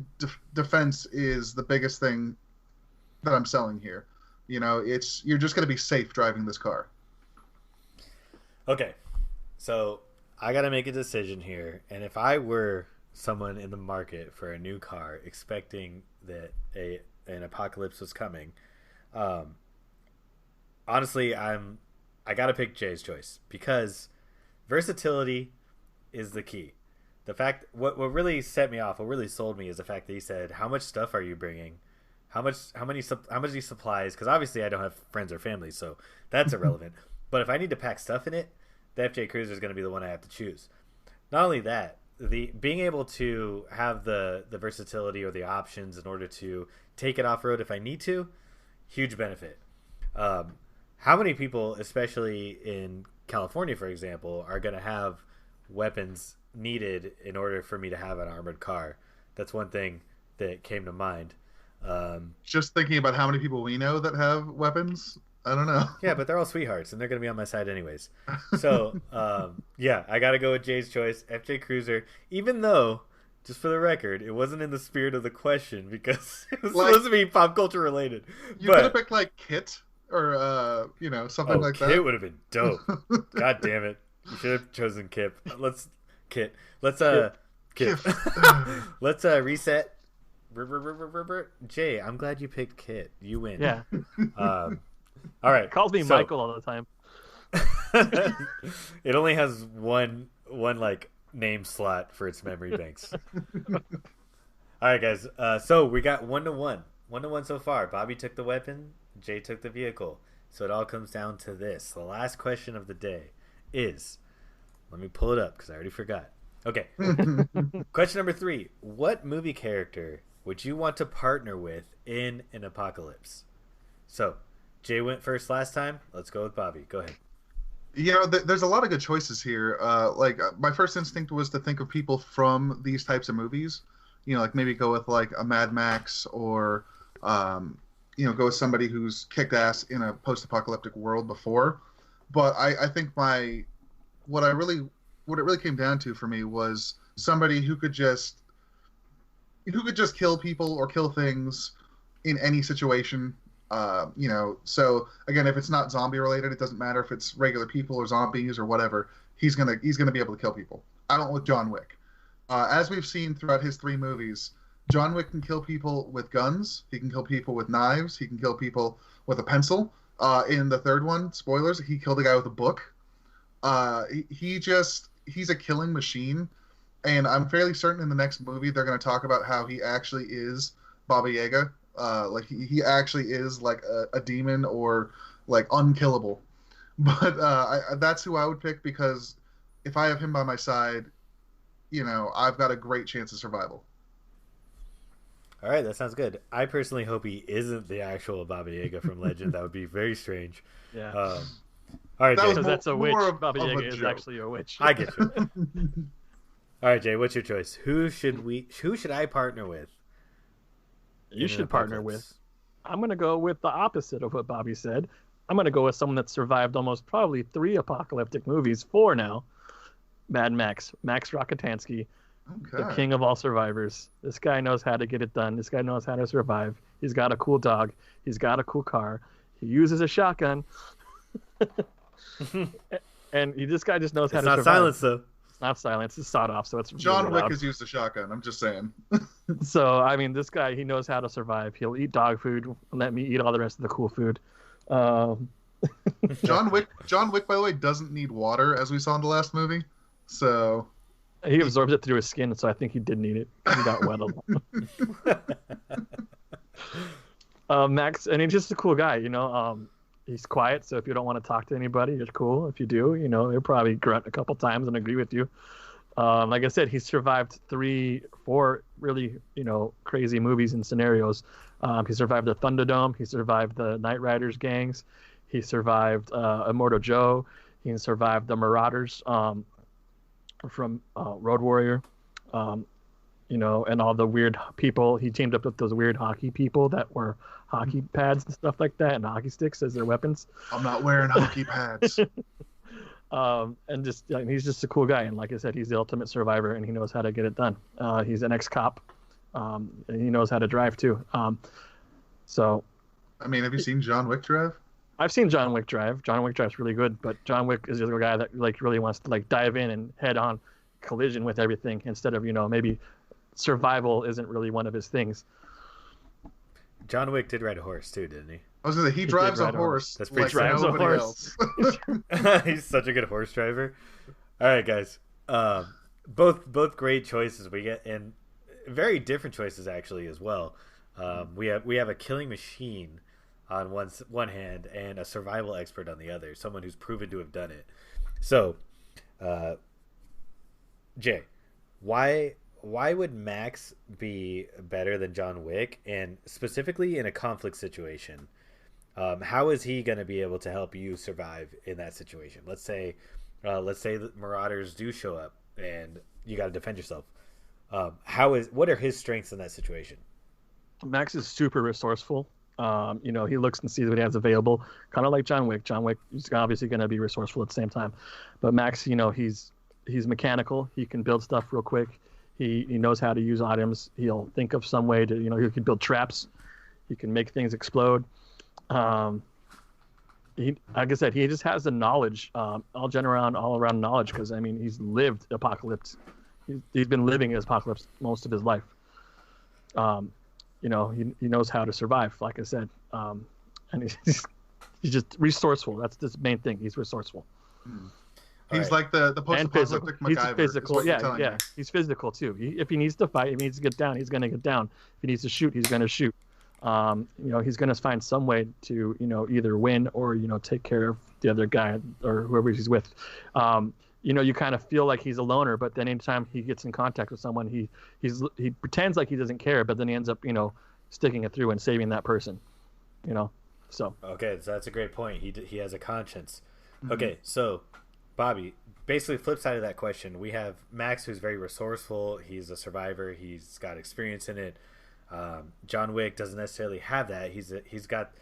Speaker 2: defense is the biggest thing that I'm selling here. You're just going to be safe driving this car.
Speaker 1: Okay, so I got to make a decision here, and if I were someone in the market for a new car, expecting that an apocalypse was coming, honestly, I gotta pick Jay's choice because versatility is the key. The fact what really set me off, what really sold me, is the fact that he said, "How much stuff are you bringing? How many supplies?" Because obviously I don't have friends or family, so that's irrelevant. But if I need to pack stuff in it, the FJ Cruiser is going to be the one I have to choose. Not only that, the being able to have the versatility or the options in order to take it off road if I need to, huge benefit. How many people, especially in California, for example, are going to have weapons needed in order for me to have an armored car? That's one thing that came to mind.
Speaker 2: Just thinking about how many people we know that have weapons, I don't know.
Speaker 1: Yeah, but they're all sweethearts, and they're going to be on my side anyways. So, yeah, I got to go with Jay's choice, FJ Cruiser, even though, just for the record, it wasn't in the spirit of the question because it was supposed to be pop culture related.
Speaker 2: You could have picked, like, Kit or, something like that.
Speaker 1: Kit would have been dope. God damn it. You should have chosen Kip. Kit. Let's reset. Jay, I'm glad you picked Kit. You win.
Speaker 3: Yeah.
Speaker 1: All right.
Speaker 3: Calls me Michael all the time.
Speaker 1: It only has one like name slot for its memory banks. All right, guys. So we got 1-1. 1-1 so far. Bobby took the weapon. Jay took the vehicle. So it all comes down to this. The last question of the day is, let me pull it up because I already forgot. Okay. Question number 3. What movie character would you want to partner with in an apocalypse? So, Jay went first last time. Let's go with Bobby. Go ahead.
Speaker 2: There's a lot of good choices here. My first instinct was to think of people from these types of movies. Like maybe go with like a Mad Max or, go with somebody who's kicked ass in a post-apocalyptic world before. But I think what it really came down to for me was somebody who could just kill people or kill things in any situation. So again, if it's not zombie related, it doesn't matter if it's regular people or zombies or whatever. He's gonna be able to kill people. I don't with John Wick. As we've seen throughout his 3 movies, John Wick can kill people with guns. He can kill people with knives. He can kill people with a pencil. In the 3rd one, spoilers, he killed a guy with a book. He's a killing machine, and I'm fairly certain in the next movie they're going to talk about how he actually is Baba Yaga. Like he actually is like a demon or like unkillable. But that's who I would pick because if I have him by my side, I've got a great chance of survival.
Speaker 1: All right, that sounds good. I personally hope he isn't the actual Baba Yaga from Legend. That would be very strange.
Speaker 3: Yeah.
Speaker 1: All right, Jay.
Speaker 3: Because that's a witch. Baba Yaga is actually a witch.
Speaker 1: I get you. All right, Jay, what's your choice? Who should I partner with?
Speaker 3: You should partner with. I'm going to go with the opposite of what Bobby said. I'm going to go with someone that survived almost probably 3 apocalyptic movies, 4 now. Mad Max Rockatansky, the king of all survivors. This guy knows how to get it done. This guy knows how to survive. He's got a cool dog. He's got a cool car. He uses a shotgun. And this guy just knows how to survive.
Speaker 1: It's not silence, though.
Speaker 3: It's not silence. It's sawed off, so it's
Speaker 2: John
Speaker 3: really
Speaker 2: Wick
Speaker 3: loud.
Speaker 2: has used a shotgun. I'm just saying.
Speaker 3: So, I mean, this guy, he knows how to survive. He'll eat dog food and let me eat all the rest of the cool food.
Speaker 2: John Wick, by the way, doesn't need water, as we saw in the last movie. So
Speaker 3: he absorbs it through his skin, so I think he did need it. He got wet a lot. Max, and he's just a cool guy, He's quiet, so if you don't want to talk to anybody, you're cool. If you do, he'll probably grunt a couple times and agree with you. Like I said, he's survived 4 really, crazy movies and scenarios. He survived the Thunderdome. He survived the Knight Riders gangs. He survived Immortal Joe. He survived the Marauders from Road Warrior. And all the weird people. He teamed up with those weird hockey people that were hockey pads and stuff like that and hockey sticks as their weapons.
Speaker 2: I'm not wearing hockey pads.
Speaker 3: And just he's just a cool guy, and like I said, he's the ultimate survivor, and he knows how to get it done. He's an ex-cop, and he knows how to drive too. So,
Speaker 2: I mean, have you seen John Wick drive?
Speaker 3: I've seen John Wick drive. John Wick drives really good, but John Wick is just a guy that really wants to dive in and head on collision with everything instead of maybe survival isn't really one of his things.
Speaker 1: John Wick did ride a horse too, didn't he?
Speaker 2: I was gonna say he drives a horse.
Speaker 1: That's pretty
Speaker 2: like
Speaker 1: true.
Speaker 2: nobody else.
Speaker 1: He's such a good horse driver. All right, guys. Both great choices we get, and very different choices actually as well. We have a killing machine on one hand and a survival expert on the other, someone who's proven to have done it. So, Jay, why would Max be better than John Wick, and specifically in a conflict situation? How is he going to be able to help you survive in that situation? Let's say the Marauders do show up and you got to defend yourself. What are his strengths in that situation?
Speaker 3: Max is super resourceful. He looks and sees what he has available, kind of like John Wick. John Wick is obviously going to be resourceful at the same time, but Max, he's mechanical. He can build stuff real quick. He knows how to use items. He'll think of some way to, he can build traps. He can make things explode. Like I said, he just has the knowledge, all around knowledge, because he's lived Apocalypse. He's been living as Apocalypse most of his life. He knows how to survive, like I said, and he's just resourceful. That's the main thing. He's resourceful.
Speaker 2: He's like the post-apocalyptic MacGyver.
Speaker 3: He's physical. Yeah. He's physical too. If he needs to fight, if he needs to get down, he's going to get down. If he needs to shoot, he's going to shoot. He's going to find some way to, either win or, take care of the other guy or whoever he's with. You kind of feel like he's a loner, but then anytime he gets in contact with someone, he pretends like he doesn't care, but then he ends up, sticking it through and saving that person, so.
Speaker 1: Okay. So that's a great point. He has a conscience. Mm-hmm. Okay. So Bobby, basically flip side of that question, we have Max, who's very resourceful. He's a survivor. He's got experience in it. John Wick doesn't necessarily have that. He's got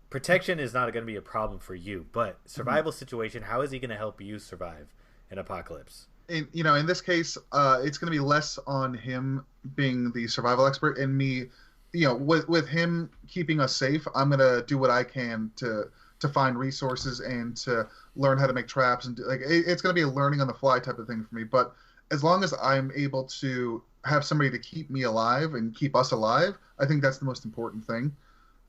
Speaker 1: protection is not going to be a problem for you, but survival situation, how is he going to help you survive in Apocalypse?
Speaker 2: In this case, it's going to be less on him being the survival expert and me, with him keeping us safe. I'm going to do what I can to find resources and to learn how to make traps, and it's going to be a learning on the fly type of thing for me. But as long as I'm able to have somebody to keep me alive and keep us alive, I think that's the most important thing.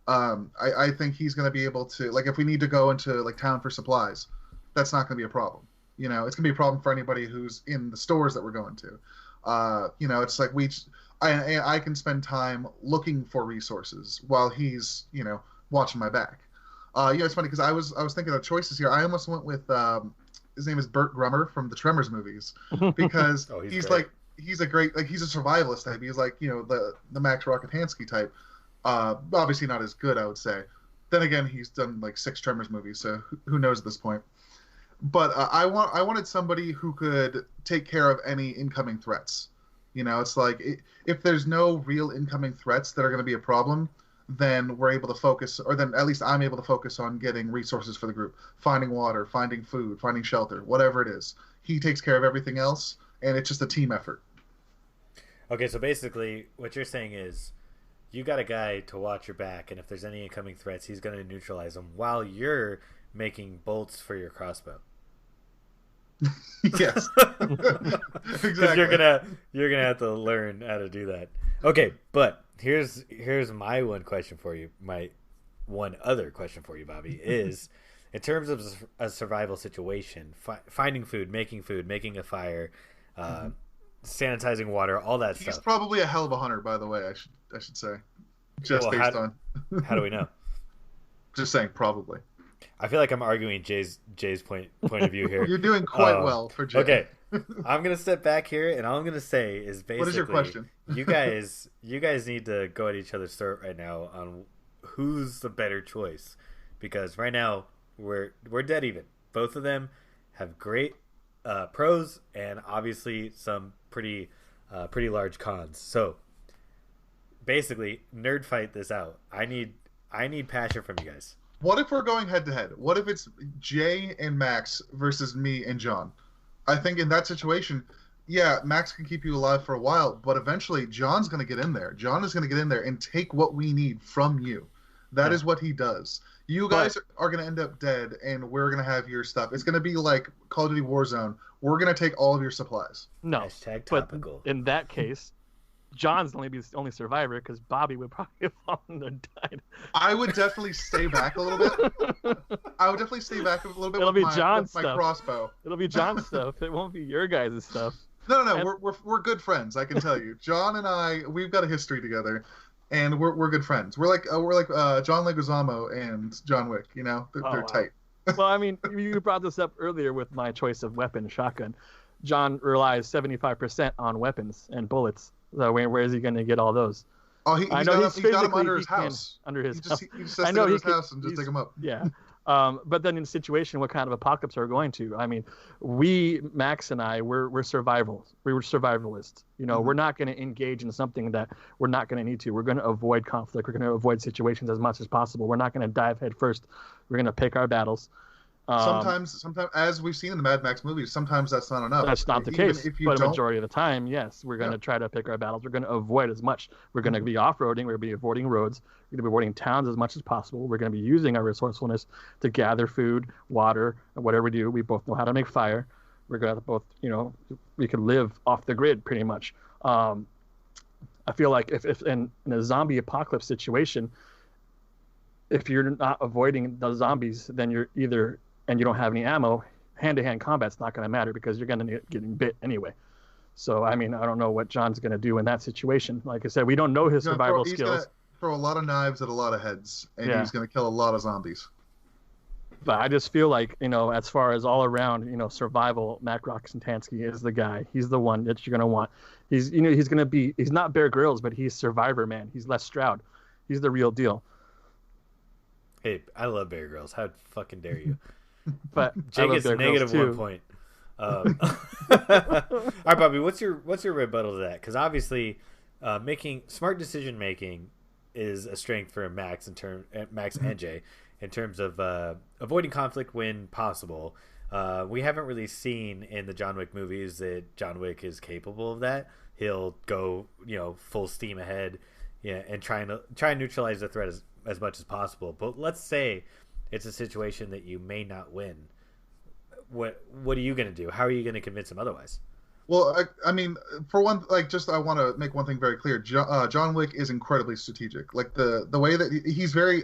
Speaker 2: I think he's going to be able to, like, if we need to go into town for supplies, that's not going to be a problem. It's going to be a problem for anybody who's in the stores that we're going to. It's like I can spend time looking for resources while he's watching my back. It's funny because I was thinking of choices here. I almost went with his name is Burt Grummer from the Tremors movies, because he's great. He's a great, he's a survivalist type. He's like, the Max Rokitansky type. Obviously not as good, I would say. Then again, he's done 6 Tremors movies, so who knows at this point. But I wanted somebody who could take care of any incoming threats. It's like if there's no real incoming threats that are going to be a problem, then we're able to focus, or then at least I'm able to focus on getting resources for the group, finding water, finding food, finding shelter, whatever it is. He takes care of everything else, and it's just a team effort.
Speaker 1: Okay, so basically what you're saying is you got a guy to watch your back, and if there's any incoming threats, he's going to neutralize them while you're making bolts for your crossbow.
Speaker 2: Yes. Exactly.
Speaker 1: You're gonna have to learn how to do that. Okay, but here's my one question for you. My one other question for you, Bobby, is in terms of a survival situation, finding food, making a fire, sanitizing water, all that stuff.
Speaker 2: He's probably a hell of a hunter, by the way. I should say, just based on.
Speaker 1: How do we know?
Speaker 2: Just saying, probably.
Speaker 1: I feel like I'm arguing Jay's point of view here.
Speaker 2: You're doing quite well for Jay.
Speaker 1: Okay, I'm gonna step back here, and all I'm gonna say is basically,
Speaker 2: what is your question?
Speaker 1: you guys need to go at each other's throat right now on who's the better choice, because right now we're dead even. Both of them have great pros and obviously some pretty large cons. So basically, nerd fight this out. I need passion from you guys.
Speaker 2: What if we're going head to head? What if it's Jay and Max versus me and John? I think in that situation, yeah, Max can keep you alive for a while, but eventually John's going to get in there. John is going to get in there and take what we need from you. That is what he does. You guys are going to end up dead, and we're going to have your stuff. It's going to be like Call of Duty Warzone. We're going to take all of your supplies.
Speaker 3: No,
Speaker 1: Hashtag topical.
Speaker 3: But in that case, John's only be the only survivor because Bobby would probably have fallen and died.
Speaker 2: I would definitely stay back a little bit.
Speaker 3: It'll be John's
Speaker 2: my
Speaker 3: stuff.
Speaker 2: crossbow.
Speaker 3: It'll be John's stuff. It won't be your guys' stuff.
Speaker 2: No, we're good friends. I can tell you, John and I, we've got a history together, and we're good friends. We're like John Leguizamo and John Wick. You know, they're tight.
Speaker 3: Well, I mean, you brought this up earlier with my choice of weapon, shotgun. John relies 75% on weapons and bullets. So where is he going to get all those?
Speaker 2: Oh, he's got them under his house.
Speaker 3: Under his house.
Speaker 2: He just sets them under his house and just dig them up.
Speaker 3: Yeah. But then in a situation, what kind of apocalypse are we going to? I mean, Max and I, we're survivalists. We were survivalists. You know, we're not going to engage in something that we're not going to need to. We're going to avoid conflict. We're going to avoid situations as much as possible. We're not going to dive head first. We're going to pick our battles.
Speaker 2: Sometimes, as we've seen in the Mad Max movies, sometimes that's not enough.
Speaker 3: That's not the case. But a majority of the time, yes, we're going to try to pick our battles. We're going to avoid as much. We're going to be off-roading. We're going to be avoiding roads. We're going to be avoiding towns as much as possible. We're going to be using our resourcefulness to gather food, water, and whatever we do. We both know how to make fire. We're going to both, you know, we could live off the grid pretty much. I feel like if in a zombie apocalypse situation, if you're not avoiding the zombies, then you're either... and you don't have any ammo, hand-to-hand combat's not going to matter because you're going to get getting bit anyway. So, I mean, I don't know what John's going to do in that situation. Like I said, we don't know his survival skills. He's going to
Speaker 2: throw a lot of knives at a lot of heads, and he's going to kill a lot of zombies.
Speaker 3: But I just feel like, you know, as far as all around, you know, survival, Mac Roxantansky is the guy. He's the one that you're going to want. He's going to be, he's not Bear Grylls, but he's Survivor Man. He's Les Stroud. He's the real deal.
Speaker 1: Hey, I love Bear Grylls. How fucking dare you?
Speaker 3: But
Speaker 1: Jake is negative 1 point. All right, Bobby, what's your rebuttal to that? Because obviously, making smart decision making is a strength for Max and Jay in terms of avoiding conflict when possible. We haven't really seen in the John Wick movies that John Wick is capable of that. He'll go, you know, full steam ahead, and try and neutralize the threat as much as possible. But let's say it's a situation that you may not win. What are you going to do? How are you going to convince him otherwise?
Speaker 2: Well, I mean, for one, like, just I want to make one thing very clear. John Wick is incredibly strategic. Like the way that he's very,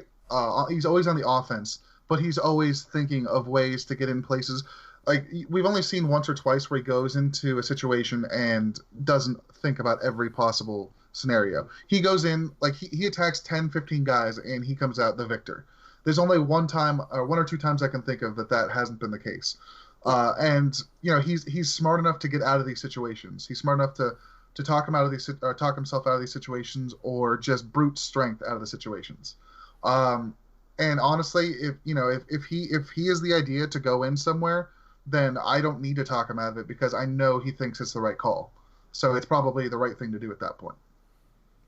Speaker 2: he's always on the offense, but he's always thinking of ways to get in places. Like, we've only seen once or twice where he goes into a situation and doesn't think about every possible scenario. He goes in, like, he attacks 10, 15 guys, and he comes out the victor. There's only one or two times I can think of that hasn't been the case. And, you know, he's smart enough to get out of these situations. He's smart enough to talk himself out of these situations, or just brute strength out of the situations. And honestly, if he is the idea to go in somewhere, then I don't need to talk him out of it because I know he thinks it's the right call. So it's probably the right thing to do at that point.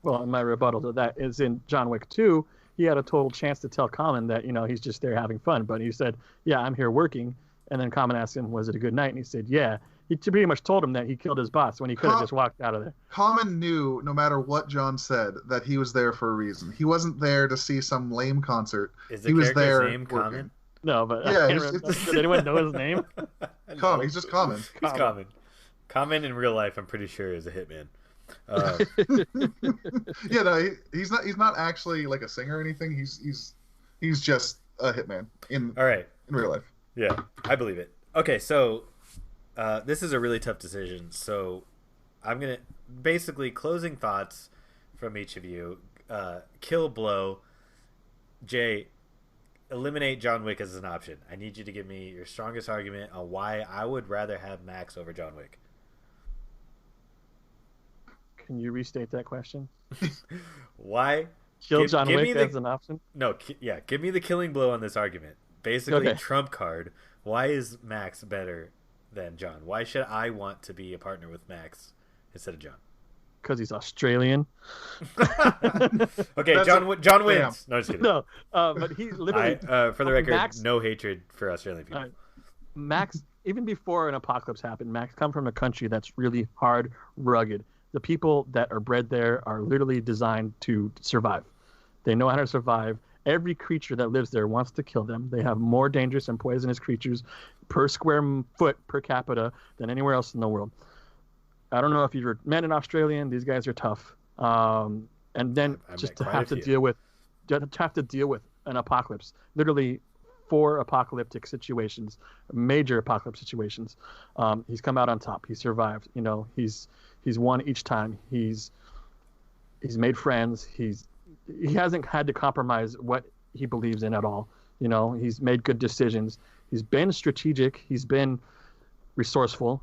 Speaker 3: Well, my rebuttal to that is in John Wick 2, he had a total chance to tell Common that, you know, he's just there having fun. But he said, yeah, I'm here working. And then Common asked him, was it a good night? And he said, yeah. He pretty much told him that he killed his boss when he could have just walked out of there.
Speaker 2: Common knew, no matter what John said, that he was there for a reason. He wasn't there to see some lame concert.
Speaker 1: Is the character's
Speaker 2: there
Speaker 1: name Common?
Speaker 3: No, but
Speaker 2: yeah,
Speaker 3: does anyone know his name?
Speaker 2: Common. He's just Common.
Speaker 1: He's Common. Common in real life, I'm pretty sure, is a hitman.
Speaker 2: Yeah, no, he's not actually like a singer or anything. He's just a hitman in real life.
Speaker 1: Yeah, I believe it. Okay, so this is a really tough decision. So I'm gonna basically closing thoughts from each of you. Kill blow. Jay, eliminate John Wick as an option. I need you to give me your strongest argument on why I would rather have Max over John Wick.
Speaker 3: Can you restate that question?
Speaker 1: Why?
Speaker 3: Kill John Wick as an option?
Speaker 1: No, give me the killing blow on this argument. Basically, trump card. Why is Max better than John? Why should I want to be a partner with Max instead of John?
Speaker 3: Because he's Australian.
Speaker 1: Okay, John wins. No, just kidding.
Speaker 3: No, but he literally...
Speaker 1: for the record, Max, no hatred for Australian people.
Speaker 3: Max, even before an apocalypse happened, Max come from a country that's really hard, rugged. The people that are bred there are literally designed to survive. They know how to survive. Every creature that lives there wants to kill them. They have more dangerous and poisonous creatures per square foot per capita than anywhere else in the world. I don't know if you've met an Australian. These guys are tough. And then just to have to deal with an apocalypse, literally 4 apocalyptic situations, major apocalypse situations. He's come out on top. He survived. You know, he's won each time. He's made friends. He hasn't had to compromise what he believes in at all. You know, he's made good decisions. He's been strategic. He's been resourceful.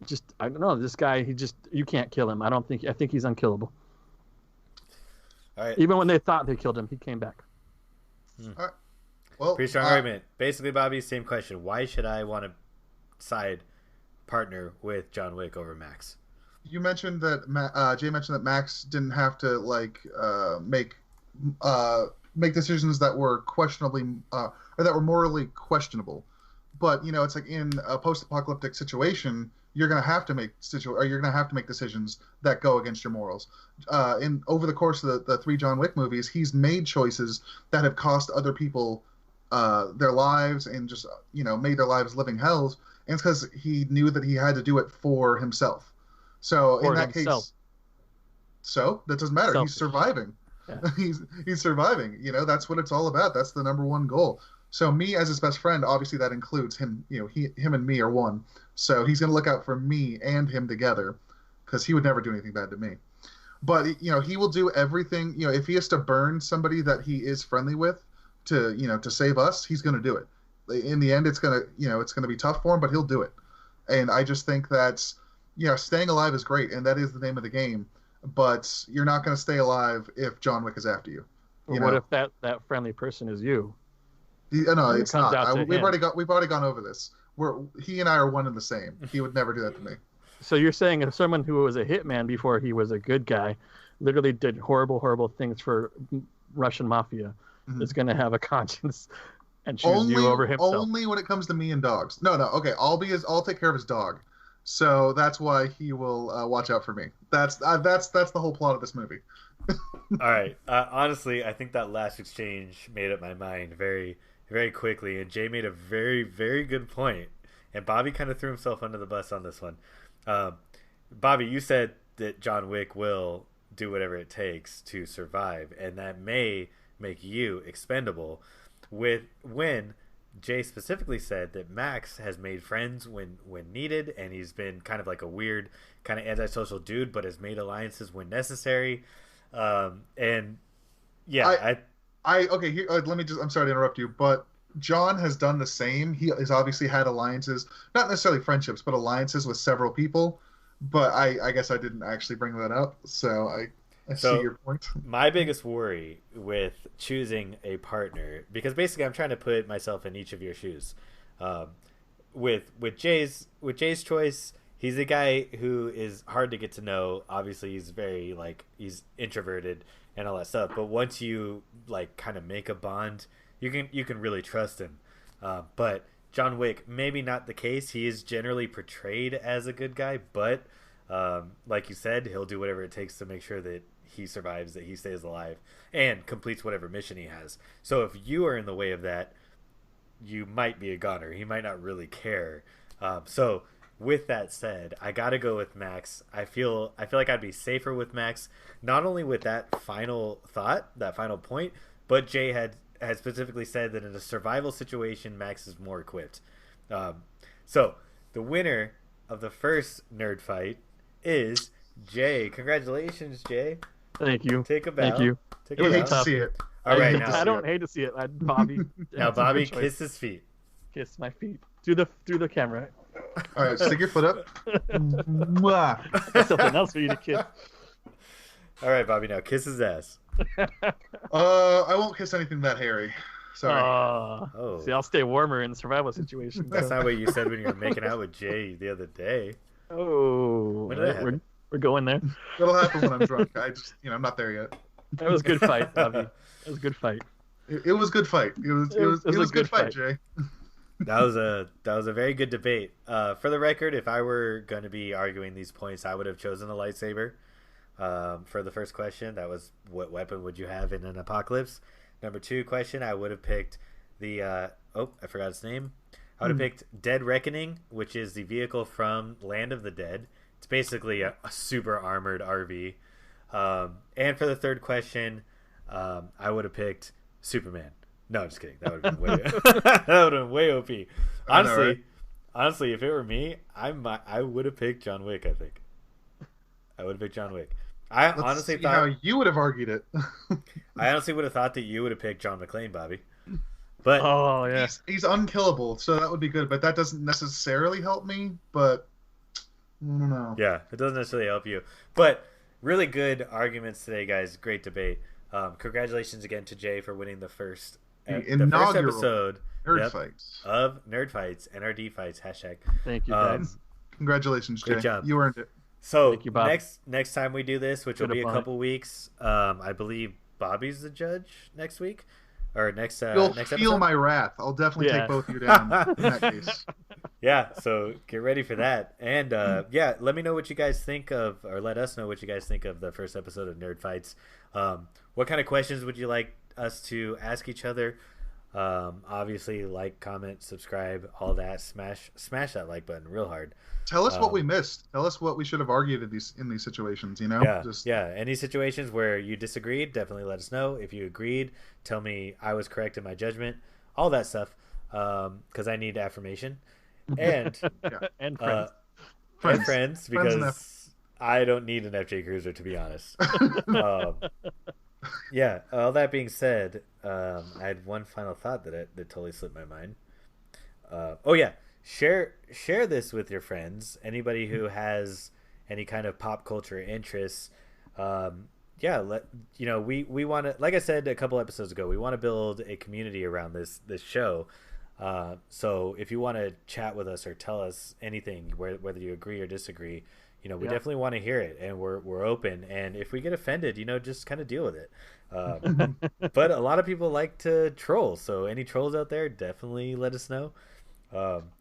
Speaker 3: Just I don't know, this guy, you can't kill him. I think he's unkillable.
Speaker 1: All right.
Speaker 3: Even when they thought they killed him, he came back.
Speaker 2: All right. Well,
Speaker 1: pretty strong argument. Basically, Bobby, same question. Why should I want to side partner with John Wick over Max?
Speaker 2: You mentioned that Jay mentioned that Max didn't have to make decisions that were questionably or that were morally questionable. But you know, it's like in a post-apocalyptic situation, you're gonna have to make decisions that go against your morals. Over the course of the 3 John Wick movies, he's made choices that have cost other people their lives and just made their lives living hells. And it's because he knew that he had to do it for himself. So in that case, so that doesn't matter. Selfish. He's surviving. Yeah. he's surviving. You know, that's what it's all about. That's the number one goal. So me as his best friend, obviously that includes him. You know, him and me are one. So he's going to look out for me and him together, because he would never do anything bad to me. But you know, he will do everything. You know, if he has to burn somebody that he is friendly with to save us, he's going to do it. In the end, it's going to be tough for him, but he'll do it. And I just think that's, staying alive is great, and that is the name of the game. But you're not going to stay alive if John Wick is after you.
Speaker 3: What if that friendly person is you?
Speaker 2: No, it's not. We've already gone over this. He and I are one and the same. He would never do that to me.
Speaker 3: So you're saying if someone who was a hitman before he was a good guy, literally did horrible, horrible things for Russian mafia, is going to have a conscience and choose you over himself?
Speaker 2: Only when it comes to me and dogs. No. Okay, I'll take care of his dog. So that's why he will watch out for me. That's the whole plot of this movie.
Speaker 1: All right. Honestly, I think that last exchange made up my mind very, very quickly, and Jay made a very, very good point, and Bobby kind of threw himself under the bus on this one. Bobby, you said that John Wick will do whatever it takes to survive, and that may make you expendable. When Jay specifically said that Max has made friends when needed, and he's been kind of like a weird, kind of antisocial dude, but has made alliances when necessary. And yeah,
Speaker 2: okay, here, I'm sorry to interrupt you, but John has done the same. He has obviously had alliances, not necessarily friendships, but alliances with several people. But I guess I didn't actually bring that up, so I see your point.
Speaker 1: My biggest worry with choosing a partner, because basically I'm trying to put myself in each of your shoes. With Jay's choice, he's a guy who is hard to get to know. Obviously, he's very he's introverted and all that stuff. But once you kind of make a bond, you can really trust him. But John Wick, maybe not the case. He is generally portrayed as a good guy, but like you said, he'll do whatever it takes to make sure that he survives, that he stays alive, and completes whatever mission he has. So if you are in the way of that, you might be a goner. He might not really care. So with that said, I gotta go with Max. I feel like I'd be safer with Max, not only with that final thought, that final point, but Jay had specifically said that in a survival situation, Max is more equipped. So the winner of the first nerd fight is Jay. Congratulations, Jay.
Speaker 3: Thank you.
Speaker 1: Take a bow.
Speaker 3: Thank you.
Speaker 2: Take a bow. Hate to see it.
Speaker 1: All right,
Speaker 3: I don't hate to see it. Bobby.
Speaker 1: Now, Bobby, kiss his feet.
Speaker 3: Kiss my feet through the camera.
Speaker 2: All right, stick your foot up.
Speaker 3: That's something else for you to kiss.
Speaker 1: All right, Bobby, now kiss his ass.
Speaker 2: I won't kiss anything that hairy. Sorry.
Speaker 1: Oh.
Speaker 3: See, I'll stay warmer in survival situations.
Speaker 1: That's not what you said when you were making out with Jay the other day.
Speaker 3: Oh,
Speaker 1: when did that happen?
Speaker 3: We're going there.
Speaker 2: It'll happen when I'm drunk. I'm not there yet.
Speaker 3: That was a good fight, Bobby. That was a good fight.
Speaker 2: It was a good fight. It was a good fight, Jay.
Speaker 1: That was a very good debate. For the record, if I were going to be arguing these points, I would have chosen a lightsaber. For the first question, that was what weapon would you have in an apocalypse? Number 2 question, I would have picked the I forgot its name. I would have picked Dead Reckoning, which is the vehicle from Land of the Dead. It's basically a super armored RV. And for the third question, I would have picked Superman. No, just kidding. That would have been way OP. Honestly, if it were me, I would have picked John Wick. I think I would have picked John Wick.
Speaker 2: Let's see how you would have argued it.
Speaker 1: I honestly would have thought that you would have picked John McClane, Bobby. But
Speaker 2: he's unkillable, so that would be good. But that doesn't necessarily help me. But I don't know.
Speaker 1: Yeah, it doesn't necessarily help you. But really good arguments today, guys. Great debate. Congratulations again to Jay for winning the first episode
Speaker 2: NRDFights
Speaker 1: of NRDFights, NRDFights #.
Speaker 3: Thank you, guys.
Speaker 2: Congratulations, Jay.
Speaker 1: Good job.
Speaker 2: You earned it.
Speaker 1: So
Speaker 3: Thank you, Bob.
Speaker 1: next time we do this, which will be a couple weeks, I believe Bobby's the judge next week. Or next
Speaker 2: You'll
Speaker 1: next
Speaker 2: feel
Speaker 1: episode?
Speaker 2: my wrath. I'll definitely take both of you down in that case.
Speaker 1: Yeah, so get ready for that. And let me know what you guys think of, or let us know what you guys think of the first episode of Nerd Fights. What kind of questions would you like us to ask each other? Obviously, like, comment, subscribe, all that. Smash that like button real hard.
Speaker 2: Tell us what we missed. Tell us what we should have argued in these situations. You know,
Speaker 1: Any situations where you disagreed, definitely let us know. If you agreed, tell me I was correct in my judgment. All that stuff, because I need affirmation and
Speaker 3: and friends.
Speaker 1: And friends, because I don't need an FJ Cruiser, to be honest. All that being said, I had one final thought that totally slipped my mind. Share this with your friends. Anybody who has any kind of pop culture interests. We want to, like I said a couple episodes ago, we want to build a community around this show. So if you want to chat with us or tell us anything, whether you agree or disagree, we definitely want to hear it, and we're open. And if we get offended, just kind of deal with it. But a lot of people like to troll, so any trolls out there, definitely let us know.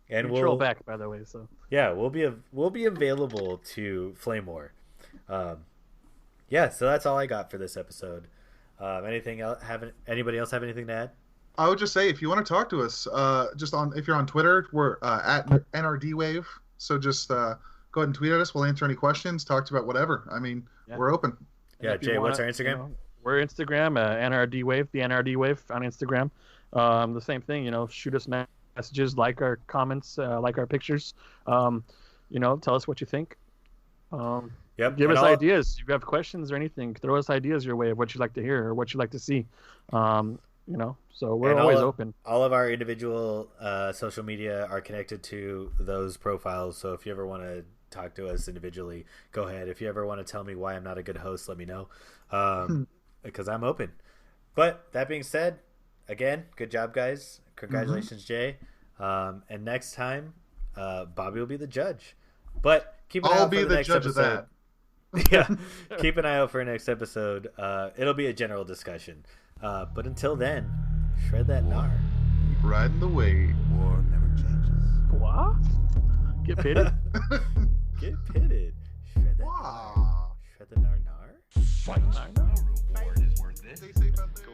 Speaker 1: And we'll
Speaker 3: troll back, by the way. So
Speaker 1: we'll be available to flame war. So that's all I got for this episode. Anything else? Anybody else have anything to add?
Speaker 2: I would just say, if you want to talk to us, if you're on Twitter, we're at NRDWave. So just go ahead and tweet at us. We'll answer any questions, talk about whatever. I mean, we're open.
Speaker 1: Yeah, Jay, what's our Instagram?
Speaker 3: We're Instagram, NRDWave, the NRDWave on Instagram. The same thing, shoot us messages, like our comments, like our pictures. Tell us what you think. Give us ideas. If you have questions or anything, throw us ideas your way of what you'd like to hear or what you'd like to see. So we're always open.
Speaker 1: All of our individual social media are connected to those profiles. So if you ever want to talk to us individually, go ahead. If you ever want to tell me why I'm not a good host, let me know. Because I'm open. But that being said, again, good job, guys. Congratulations, Jay. And next time, Bobby will be the judge. But keep an eye out for the next episode. Keep an eye out for our next episode. It'll be a general discussion. But until then, shred that gnar.
Speaker 2: Keep riding the wave.
Speaker 4: War never changes.
Speaker 3: What? Get pitted?
Speaker 1: Get pitted. Shred that gnar. Shred the gnar.
Speaker 4: Fight. Our reward is worth this.
Speaker 2: Stay safe out there.